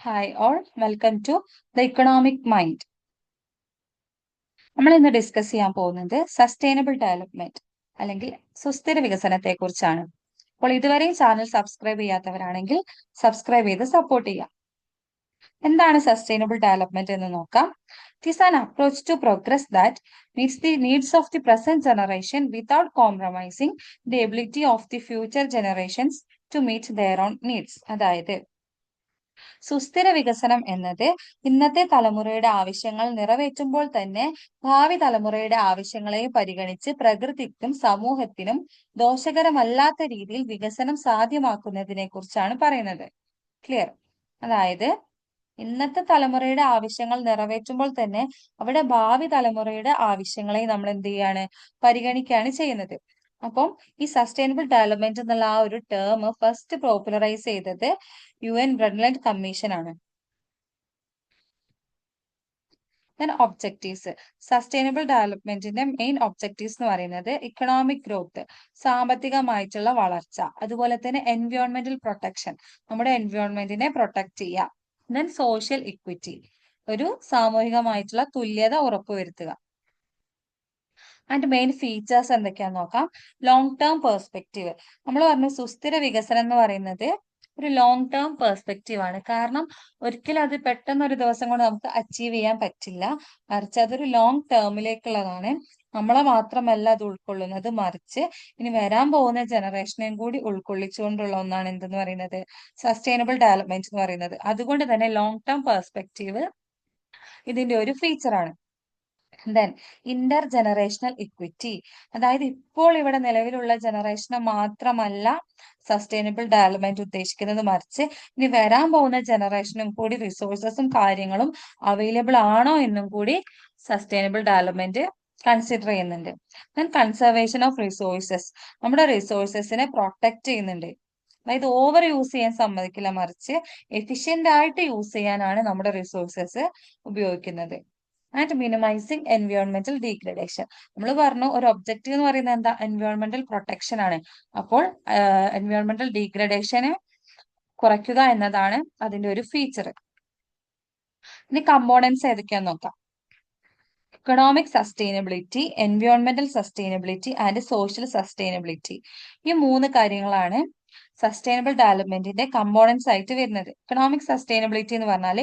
Hi all, welcome to the Economic Mind. നമ്മൾ ഇന്ന് discuss ചെയ്യാൻ പോകുന്നത് സസ്റ്റൈനബിൾ ഡെവലപ്മെന്റ് അല്ലെങ്കിൽ സുസ്ഥിര വികസനത്തെ കുറിച്ചാണ്. അപ്പോൾ ഇതുവരെയും ചാനൽ സബ്സ്ക്രൈബ് ചെയ്യാത്തവരാണെങ്കിൽ സബ്സ്ക്രൈബ് ചെയ്ത് സപ്പോർട്ട് ചെയ്യാം. എന്താണ് സസ്റ്റൈനബിൾ ഡെവലപ്മെന്റ് എന്ന് നോക്കാം. It is an approach to progress that meets the needs of the present generation without compromising the ability of the future generations to meet their own needs. അതായത് സുസ്ഥിര വികസനം എന്നത് ഇന്നത്തെ തലമുറയുടെ ആവശ്യങ്ങൾ നിറവേറ്റുമ്പോൾ തന്നെ ഭാവി തലമുറയുടെ ആവശ്യങ്ങളെയും പരിഗണിച്ച് പ്രകൃതിക്കും സമൂഹത്തിനും ദോഷകരമല്ലാത്ത രീതിയിൽ വികസനം സാധ്യമാക്കുന്നതിനെ കുറിച്ചാണ് പറയുന്നത്. ക്ലിയർ? അതായത് ഇന്നത്തെ തലമുറയുടെ ആവശ്യങ്ങൾ നിറവേറ്റുമ്പോൾ തന്നെ അവിടെ ഭാവി തലമുറയുടെ ആവശ്യങ്ങളെ നമ്മൾ എന്ത് ചെയ്യാണ്, പരിഗണിക്കുകയാണ് ചെയ്യുന്നത്. അപ്പം ഈ സസ്റ്റൈനബിൾ ഡെവലപ്മെന്റ് എന്നുള്ള ആ ഒരു ടേം ഫസ്റ്റ് പോപ്പുലറൈസ് ചെയ്തത് UN ബ്രണ്ട്ലൻഡ് കമ്മീഷൻ ആണ്. ഒബ്ജക്റ്റീവ്സ്, സസ്റ്റൈനബിൾ ഡെവലപ്മെന്റിന്റെ മെയിൻ ഒബ്ജക്റ്റീവ്സ് എന്ന് പറയുന്നത് ഇക്കണോമിക് ഗ്രോത്ത്, സാമ്പത്തികമായിട്ടുള്ള വളർച്ച, അതുപോലെ തന്നെ എൻവയോൺമെന്റൽ പ്രൊട്ടക്ഷൻ, നമ്മുടെ എൻവയോൺമെന്റിനെ പ്രൊട്ടക്ട് ചെയ്യുക. ദെൻ സോഷ്യൽ ഇക്വിറ്റി, ഒരു സാമൂഹികമായിട്ടുള്ള തുല്യത ഉറപ്പുവരുത്തുക. അതിന്റെ മെയിൻ ഫീച്ചേഴ്സ് എന്തൊക്കെയാന്ന് നോക്കാം. ലോങ് ടേം പെർസ്പെക്റ്റീവ്, നമ്മൾ പറഞ്ഞു സുസ്ഥിര വികസനം എന്ന് പറയുന്നത് ഒരു ലോങ് ടേം പെർസ്പെക്റ്റീവ് ആണ്. കാരണം ഒരിക്കലും അത് പെട്ടെന്ന് ഒരു ദിവസം കൊണ്ട് നമുക്ക് അച്ചീവ് ചെയ്യാൻ പറ്റില്ല, മറിച്ച് അതൊരു ലോങ് ടേമിലേക്കുള്ളതാണ്. നമ്മളെ മാത്രമല്ല അത് ഉൾക്കൊള്ളുന്നത്, മറിച്ച് ഇനി വരാൻ പോകുന്ന ജനറേഷനെയും കൂടി ഉൾക്കൊള്ളിച്ചുകൊണ്ടുള്ള ഒന്നാണ് എന്തെന്ന് പറയുന്നത്, സസ്റ്റൈനബിൾ ഡെവലപ്മെന്റ് എന്ന് പറയുന്നത്. അതുകൊണ്ട് തന്നെ ലോങ് ടേം പെർസ്പെക്റ്റീവ് ഇതിന്റെ ഒരു ഫീച്ചറാണ്. ദെൻ ഇന്റർ ജനറേഷണൽ ഇക്വിറ്റി, അതായത് ഇപ്പോൾ ഇവിടെ നിലവിലുള്ള ജനറേഷനെ മാത്രമല്ല സസ്റ്റൈനബിൾ ഡെവലപ്മെന്റ് ഉദ്ദേശിക്കുന്നത്, മറിച്ച് ഇനി വരാൻ പോകുന്ന ജനറേഷനും കൂടി റിസോഴ്സസും കാര്യങ്ങളും അവൈലബിൾ ആണോ എന്നും കൂടി സസ്റ്റൈനബിൾ ഡെവലപ്മെന്റ് കൺസിഡർ ചെയ്യുന്നുണ്ട്. ദെൻ കൺസർവേഷൻ ഓഫ് റിസോഴ്സസ്, നമ്മുടെ റിസോഴ്സസിനെ പ്രൊട്ടക്ട് ചെയ്യുന്നുണ്ട്. അതായത് ഓവർ യൂസ് ചെയ്യാൻ സമ്മതിക്കില്ല, മറിച്ച് എഫിഷ്യന്റ് ആയിട്ട് യൂസ് ചെയ്യാനാണ് നമ്മുടെ റിസോഴ്സസ് ഉപയോഗിക്കുന്നത്. ആൻഡ് മിനിമൈസിങ് എൻവയോൺമെന്റൽ ഡീഗ്രഡേഷൻ, നമ്മൾ പറഞ്ഞു ഒരു ഒബ്ജക്റ്റീവ് എന്ന് പറയുന്നത് എന്താ, എൻവയോൺമെന്റൽ പ്രൊട്ടക്ഷൻ ആണ്. അപ്പോൾ എൻവയോൺമെന്റൽ ഡീഗ്രഡേഷനെ കുറയ്ക്കുക എന്നതാണ് അതിന്റെ ഒരു ഫീച്ചർ. ഇനി കമ്പോണൻസ് ഏതൊക്കെയാന്ന് നോക്കാം. ഇക്കണോമിക് സസ്റ്റൈനബിലിറ്റി, എൻവയോൺമെന്റൽ സസ്റ്റൈനബിലിറ്റി ആൻഡ് സോഷ്യൽ സസ്റ്റൈനബിലിറ്റി, ഈ മൂന്ന് കാര്യങ്ങളാണ് സസ്റ്റൈനബിൾ ഡെവലപ്മെന്റിന്റെ കമ്പോണൻസ് ആയിട്ട് വരുന്നത്. ഇക്കണോമിക് സസ്റ്റൈനബിലിറ്റി എന്ന് പറഞ്ഞാൽ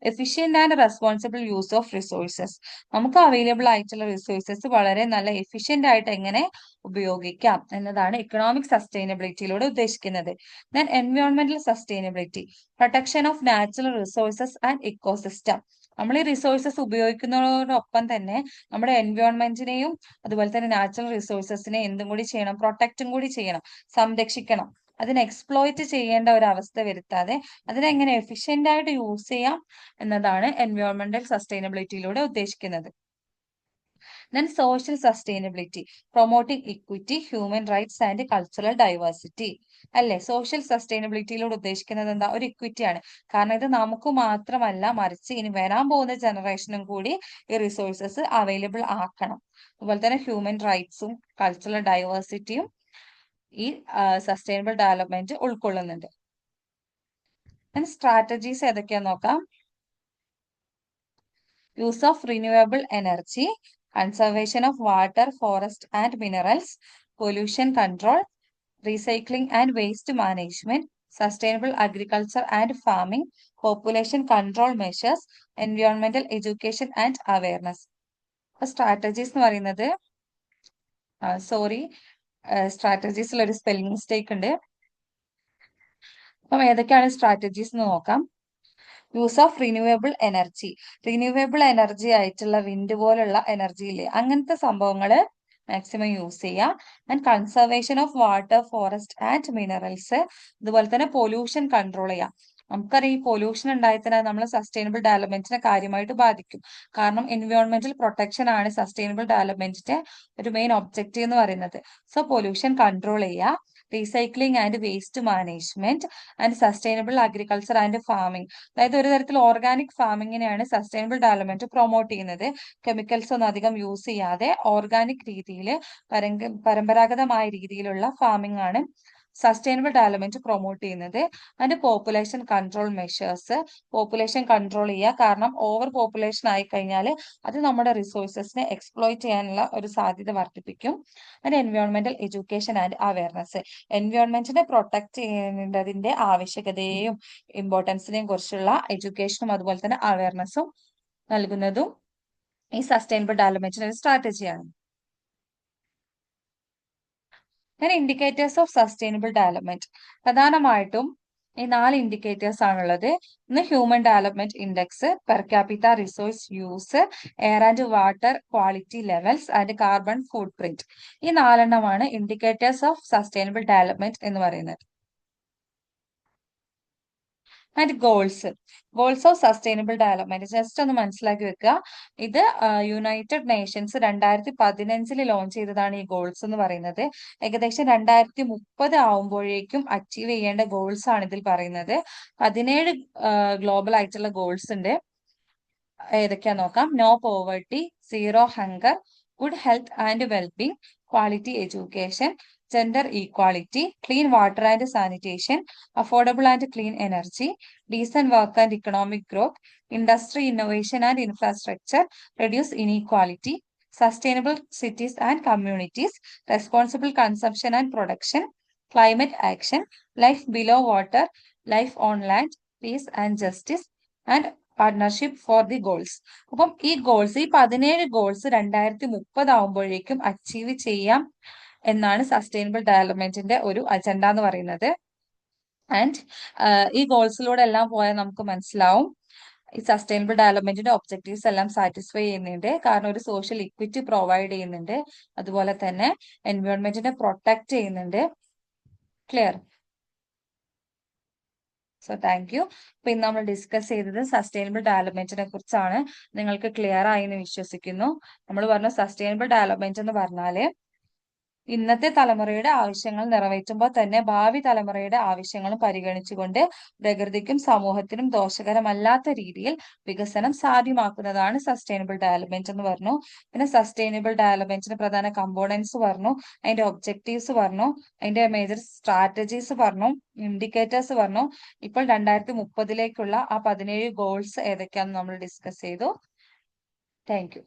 efficient and responsible use of resources, നമുക്ക് അവൈലബിൾ ആയിട്ടുള്ള റിസോഴ്സസ് വളരെ നല്ല എഫിഷ്യന്റ് ആയിട്ട് എങ്ങനെ ഉപയോഗിക്കാം എന്നതാണ് ഇക്കണോമിക് സസ്റ്റൈനബിലിറ്റിയിലൂടെ ഉദ്ദേശിക്കുന്നത്. ദെൻ എൻവയോൺമെന്റൽ sustainability, protection of natural resources and ecosystem, നമ്മൾ ഈ റിസോഴ്സസ് ഉപയോഗിക്കുന്നതോടൊപ്പം തന്നെ നമ്മുടെ എൻവയോൺമെന്റിനെയും അതുപോലെ തന്നെ നാച്ചുറൽ റിസോഴ്സസിനെ എന്തും കൂടി ചെയ്യണം, പ്രൊട്ടക്റ്റും കൂടി ചെയ്യണം, സംരക്ഷിക്കണം. അതിനെ എക്സ്പ്ലോയിറ്റ് ചെയ്യേണ്ട ഒരു അവസ്ഥ വരുത്താതെ അതിനെങ്ങനെ എഫിഷ്യന്റ് ആയിട്ട് യൂസ് ചെയ്യാം എന്നതാണ് എൻവയോൺമെന്റൽ സസ്റ്റൈനബിലിറ്റിയിലൂടെ ഉദ്ദേശിക്കുന്നത്. Then social sustainability, promoting equity, human rights and cultural diversity, അല്ലെ? സോഷ്യൽ സസ്റ്റൈനബിലിറ്റിയിലൂടെ ഉദ്ദേശിക്കുന്നത് എന്താ, ഒരു ഇക്വിറ്റി ആണ്. കാരണം ഇത് നമുക്ക് മാത്രമല്ല, മറിച്ച് ഇനി വരാൻ പോകുന്ന ജനറേഷനും കൂടി ഈ റിസോഴ്സസ് അവൈലബിൾ ആക്കണം. അതുപോലെ തന്നെ ഹ്യൂമൻ റൈറ്റ്സും കൾച്ചറൽ ഡൈവേഴ്സിറ്റിയും ഈ സസ്റ്റൈനബിൾ ഡെവലപ്മെന്റ് ഉൾക്കൊള്ളുന്നുണ്ട്. സ്ട്രാറ്റജീസ് ഏതൊക്കെയാന്ന് നോക്കാം. Use of renewable energy, conservation of water, forest and minerals, pollution control, recycling and waste management, sustainable agriculture and farming, population control measures, എൻവയോൺമെന്റൽ എഡ്യൂക്കേഷൻ ആൻഡ് അവയർനെസ്. സ്ട്രാറ്റജീസ് എന്ന് പറയുന്നത് സ്ട്രാറ്റജീസിൽ ഒരു spelling mistake ഉണ്ട്. അപ്പം ഏതൊക്കെയാണ് സ്ട്രാറ്റജീസ് എന്ന് നോക്കാം. Use of renewable energy, renewable energy ആയിട്ടുള്ള വിൻഡ് പോലുള്ള എനർജി ഇല്ലേ, അങ്ങനത്തെ സംഭവങ്ങള് മാക്സിമം യൂസ് ചെയ്യുക. And conservation of water, forest and minerals, അതുപോലെ തന്നെ പൊല്യൂഷൻ കൺട്രോൾ ചെയ്യുക. നമുക്കറിയാം ഈ പൊല്യൂഷൻ ഉണ്ടായി തന്നെ നമ്മൾ സസ്റ്റൈനബിൾ ഡെവലപ്മെന്റിനെ കാര്യമായിട്ട് ബാധിക്കും. കാരണം എൻവയോൺമെന്റൽ പ്രൊട്ടക്ഷൻ ആണ് സസ്റ്റൈനബിൾ ഡെവലപ്മെന്റിന്റെ ഒരു മെയിൻ ഒബ്ജക്റ്റീവ് എന്ന് പറയുന്നത്. സോ പൊല്യൂഷൻ കൺട്രോൾ ചെയ്യുക, recycling and waste management and sustainable agriculture and farming, അതായത് ഒരു തരത്തിൽ ഓർഗാനിക് ഫാമിങ്ങിനെയാണ് സസ്റ്റൈനബിൾ ഡെവലപ്മെന്റ് പ്രൊമോട്ട് ചെയ്യുന്നത്. കെമിക്കൽസ് ഒന്നും അധികം യൂസ് ചെയ്യാതെ ഓർഗാനിക് രീതിയിൽ പരമ്പരാഗതമായ രീതിയിലുള്ള ഫാമിംഗ് ആണ് സസ്റ്റൈനബിൾ ഡെവലപ്മെന്റ് പ്രൊമോട്ട് ചെയ്യുന്നത്. അതിന്റെ population control measures, population control ചെയ്യുക. കാരണം ഓവർ പോപ്പുലേഷൻ ആയി കഴിഞ്ഞാൽ അത് നമ്മുടെ റിസോഴ്സസിനെ എക്സ്പ്ലോയിറ്റ് ചെയ്യാനുള്ള ഒരു സാധ്യത വർദ്ധിപ്പിക്കും. അതിന്റെ എൻവയോൺമെന്റൽ എഡ്യൂക്കേഷൻ ആൻഡ് അവയർനെസ്, എൻവയോൺമെന്റിനെ പ്രൊട്ടക്ട് ചെയ്യേണ്ടതിന്റെ ആവശ്യകതയെയും ഇമ്പോർട്ടൻസിനെയും കുറിച്ചുള്ള എഡ്യൂക്കേഷനും അതുപോലെ തന്നെ അവയർനെസ്സും നൽകുന്നതും ഈ സസ്റ്റൈനബിൾ ഡെവലപ്മെന്റിന്റെ ഒരു സ്ട്രാറ്റജിയാണ്. അങ്ങനെ ഇൻഡിക്കേറ്റേഴ്സ് ഓഫ് സസ്റ്റൈനബിൾ ഡെവലപ്മെന്റ് പ്രധാനമായിട്ടും ഈ 4 ഇൻഡിക്കേറ്റേഴ്സ് ആണുള്ളത്. ഒന്ന് human development index, per capita resource use, air and water quality levels and carbon footprint. ഈ 4 ഇൻഡിക്കേറ്റേഴ്സ് ഓഫ് സസ്റ്റൈനബിൾ ഡെവലപ്മെന്റ് എന്ന് പറയുന്നത്. And goals of sustainable development just ഒന്ന് മനസ്സിലാക്കി വെക്കുക. ഇത് യുണൈറ്റഡ് നേഷൻസ് 2015 ലോഞ്ച് ചെയ്തതാണ് ഈ ഗോൾസ് എന്ന് പറയുന്നത്. ഏകദേശം 2030 ആവുമ്പോഴേക്കും അച്ചീവ് ചെയ്യേണ്ട ഗോൾസ് ആണ് ഇതിൽ പറയുന്നത്. 17 ഗ്ലോബൽ ആയിട്ടുള്ള ഗോൾസ് ഉണ്ട്. ഏതൊക്കെയാ നോക്കാം. No poverty, zero hunger, good health and wellbeing, quality education, gender equality, clean water and sanitation, affordable and clean energy, decent work and economic growth, industry innovation and infrastructure, reduce inequality, sustainable cities and communities, responsible consumption and production, climate action, life below water, life on land, peace and justice, and partnership for the goals. അപ്പം ഈ 17 goals 2030 ആവുമ്പോഴേക്കും achieve ചെയ്യാം എന്നാണ് sustainable ഡെവലപ്മെന്റിന്റെ ഒരു agenda എന്ന് പറയുന്നത്. And ഈ ഗോൾസിലൂടെ എല്ലാം പോയാൽ നമുക്ക് മനസ്സിലാവും ഈ സസ്റ്റൈനബിൾ ഡെവലപ്മെന്റിന്റെ ഒബ്ജക്റ്റീവ്സ് എല്ലാം സാറ്റിസ്ഫൈ ചെയ്യുന്നുണ്ട്. കാരണം ഒരു സോഷ്യൽ ഇക്വിറ്റി പ്രൊവൈഡ് ചെയ്യുന്നുണ്ട്, അതുപോലെ തന്നെ എൻവയോൺമെന്റിനെ പ്രൊട്ടക്ട് ചെയ്യുന്നുണ്ട്. ക്ലിയർ? So thank you. അപ്പൊ ഇന്ന് നമ്മൾ ഡിസ്കസ് ചെയ്തത് സസ്റ്റൈനബിൾ ഡെവലപ്മെന്റിനെ കുറിച്ചാണ്. നിങ്ങൾക്ക് ക്ലിയർ ആയി എന്ന് വിശ്വസിക്കുന്നു. നമ്മൾ പറഞ്ഞ സസ്റ്റൈനബിൾ ഡെവലപ്മെന്റ് എന്ന് പറഞ്ഞാല് ഇന്നത്തെ തലമുറയുടെ ആവശ്യങ്ങൾ നിറവേറ്റുമ്പോൾ തന്നെ ഭാവി തലമുറയുടെ ആവശ്യങ്ങളും പരിഗണിച്ചുകൊണ്ട് പ്രകൃതിക്കും സമൂഹത്തിനും ദോഷകരമല്ലാത്ത രീതിയിൽ വികസനം സാധ്യമാക്കുന്നതാണ് സസ്റ്റൈനബിൾ ഡെവലപ്മെന്റ് എന്ന് പറഞ്ഞു. പിന്നെ സസ്റ്റൈനബിൾ ഡെവലപ്മെന്റിന്റെ പ്രധാന കമ്പോണൻസ് പറഞ്ഞു, അതിന്റെ ഒബ്ജക്റ്റീവ്സ് പറഞ്ഞു, അതിന്റെ മേജർ സ്ട്രാറ്റജീസ് പറഞ്ഞു, ഇൻഡിക്കേറ്റേഴ്സ് പറഞ്ഞു. ഇപ്പോൾ 2030 ആ 17 ഗോൾസ് ഏതൊക്കെയാണെന്ന് നമ്മൾ ഡിസ്കസ് ചെയ്തു. Thank you.